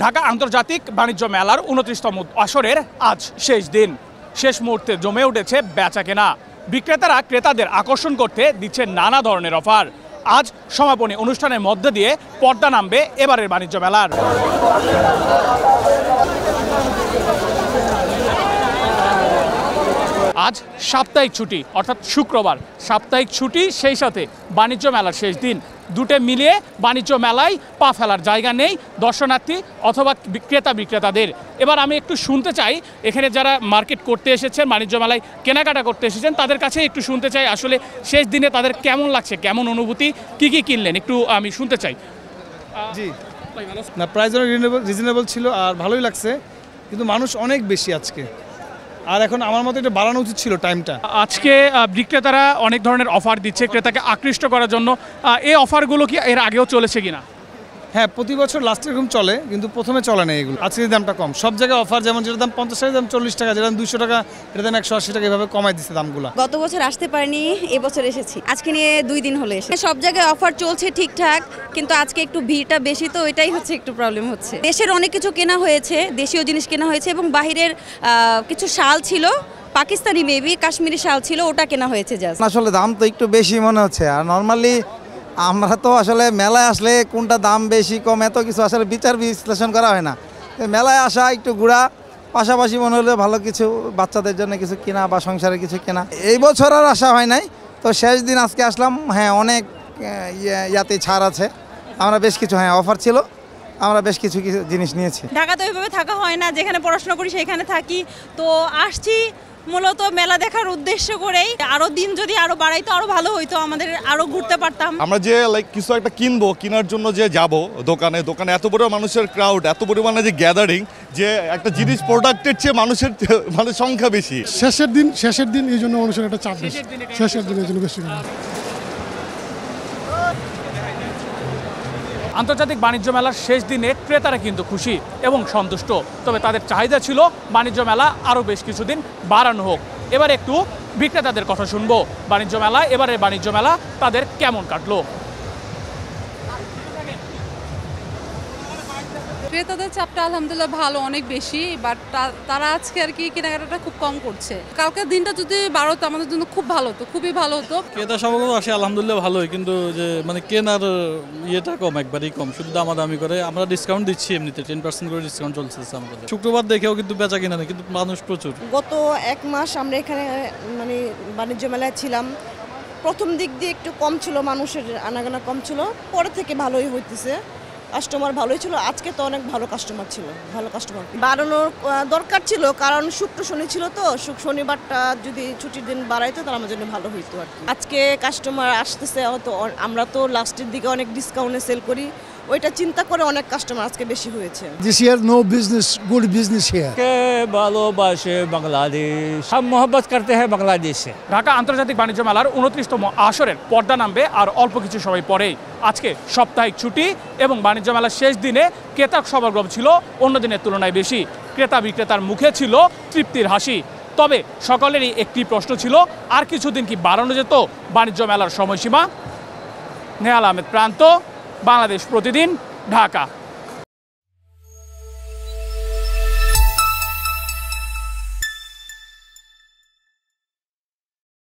ঢাকা আন্তর্জাতিক বাণিজ্য মেলার ২৯তম আসরের আজ শেষ দিন। শেষ মুহূর্তে জমে উঠেছে বেচাকেনা। বিক্রেতারা ক্রেতাদের আকর্ষণ করতে দিচ্ছে নানা ধরনের অফার। আজ সমাপনী অনুষ্ঠানের মধ্যে দিয়ে পর্দা নামবে এবারের বাণিজ্য মেলার। আজ সাপ্তাহিক ছুটি, অর্থাৎ শুক্রবার সাপ্তাহিক ছুটি, সেই সাথে বাণিজ্য মেলার শেষ দিন। দুটো মিলিয়ে বাণিজ্য মেলায় পা ফেলার জায়গা নেই দর্শনার্থী অথবা বিক্রেতাদের। এবার আমি একটু শুনতে চাই এখানে যারা মার্কেট করতে এসেছেন, বাণিজ্য মেলায় কেনাকাটা করতে এসেছেন, তাদের কাছে একটু শুনতে চাই আসলে শেষ দিনে তাদের কেমন লাগছে, কেমন অনুভূতি, কি কিনলেন একটু আমি শুনতে চাই। জি না, প্রাইস অনেক রিজনেবল ছিল আর ভালোই লাগছে, কিন্তু মানুষ অনেক বেশি আজকে, আর এখন আমার মতে এটা বাড়ানো উচিত ছিল টাইমটা। আজকে বিক্রেতারা অনেক ধরনের অফার দিচ্ছে ক্রেতাকে আকৃষ্ট করার জন্য। এই অফারগুলো কি এর আগেও চলেছে কিনা? হ্যাঁ, প্রতি বছর লাস্টে এরকম চলে, কিন্তু প্রথমে চলে না এগুলো। আজকের দামটা কম, সব জায়গায় অফার, যেমন যেটার দাম 50 টাকা দাম 40 টাকা, যেটা 200 টাকা এটার দাম 180 টাকা, এভাবে কমাই দিচ্ছে দামগুলো। গত বছর আসতে পারিনি, এবছর এসেছি। আজকে নিয়ে 2 দিন হলো এসে। সব জায়গায় অফার চলছে ঠিকঠাক, কিন্তু আজকে একটু ভিড়টা বেশি, তো এটাই হচ্ছে একটু প্রবলেম হচ্ছে। দেশের অনেক কিছু কেনা হয়েছে, দেশীয় জিনিস কেনা হয়েছে, এবং বাহিরের কিছু শাল ছিল, পাকিস্তানি মেবি কাশ্মীরি শাল ছিল, ওটা কেনা হয়েছে জাস্ট। আসলে দাম তো একটু বেশি মনে হচ্ছে, আর নর্মালি আমরা তো আসলে মেলায় আসলে কোনটা দাম বেশি কম এত কিছু আসলে বিচার বিশ্লেষণ করা হয় না। মেলায় আসা একটু ঘোরা, পাশাপাশি মনে হলে ভালো কিছু বাচ্চাদের জন্য কিছু কেনা বা সংসারে কিছু কেনা। এই বছর আর আসা হয় নাই, তো শেষ দিন আজকে আসলাম। হ্যাঁ, অনেক ইয়াতে ছাড় আছে, আমরা বেশ কিছু অফার ছিল, আমরা বেশ কিছু জিনিস নিয়েছি। ঢাকা তো ওইভাবে থাকা হয় না, যেখানে পড়াশোনা করি সেখানে থাকি, তো আসছি মূলত মেলা দেখার উদ্দেশ্য করেই। আরো দিন যদি আরো বাড়াইতো আরো ভালো হইতো, আমাদের আরো ঘুরতে পারতাম। আমরা যে কিছু একটা কিনবো, কেনার জন্য যে যাব দোকানে এত বড় মানুষের ক্রাউড, এত পরিমাণে যে গ্যাদারিং, যে একটা জিনিস প্রোডাক্টের চেয়ে মানুষের সংখ্যা বেশি। শেষের দিন এই জন্য মানুষের একটা চাপ বেশি, শেষের দিনের জন্য বেশি। আন্তর্জাতিক বাণিজ্য মেলার শেষ দিনে ক্রেতারা কিন্তু খুশি এবং সন্তুষ্ট, তবে তাদের চাহিদা ছিল বাণিজ্য মেলা আরও বেশ কিছুদিন বাড়ানো হোক। এবার একটু বিক্রেতাদের কথা শুনবো। এবারের বাণিজ্য মেলা তাদের কেমন কাটলো? ক্রেতাদের চাপটা আলহামদুলিল্লাহ ভালো, অনেক বেশি, বাট তারা আজকে আর কি কেনাকাটাটা খুব কম করছে। কালকের দিনটা যদি বাড়তো আমাদের জন্য খুব ভালো হতো, খুবই ভালো হতো। ক্রেতা সমাগম আসে আলহামদুলিল্লাহ ভালোই, কিন্তু যে কেনার ইয়েটা কম, একবারই কম, শুধু দামাদামি করে। আমরা ডিসকাউন্ট দিচ্ছি, এমনিতে 10% করে ডিসকাউন্ট চলছে আমাদের। শুক্রবার দেখেও কিন্তু বেচা কিনা নেই, কিন্তু মানুষ প্রচুর। গত 1 মাস আমরা এখানে বাণিজ্য মেলায় ছিলাম। প্রথম দিক দিয়ে একটু কম ছিল, মানুষের আনাগোনা কম ছিল, পরে থেকে ভালোই হইতেছে, কাস্টমার ভালোই ছিল। আজকে তো অনেক ভালো কাস্টমার ছিল, ভালো কাস্টমার বাড়ানোর দরকার ছিল, কারণ শুক্র শনি ছিল, তো শনিবারটা যদি ছুটির দিন বাড়াইতো তাহলে আমার জন্য ভালো হইতো আর কি। আজকে কাস্টমার আসতেছে, হয়তো আমরা তো লাস্টের দিকে অনেক ডিসকাউন্টে সেল করি, ওইটা চিন্তা করে অনেক কাস্টমার আজকে বেশি হয়েছে। This year no business, good business here. ভালোবাসে বাংলাদেশ, সব মোহব্বত করতে হয় বাংলাদেশ। ঢাকা আন্তর্জাতিক বাণিজ্য মেলার 29তম আসরের পর্দা নামবে আর অল্প কিছু সময় পরেই। আজকে সাপ্তাহিক ছুটি এবং বাণিজ্য মেলার শেষ দিনে ক্রেতার সমাগম ছিল অন্য দিনের তুলনায় বেশি। ক্রেতা বিক্রেতার মুখে ছিল তৃপ্তির হাসি। তবে সকলেরই একটি প্রশ্ন ছিল, আর কিছুদিন কি বাড়ানো যেত বাণিজ্য মেলার সময়সীমা? নেহাল আহমেদ প্রান্ত, বাংলাদেশ প্রতিদিন, ঢাকা।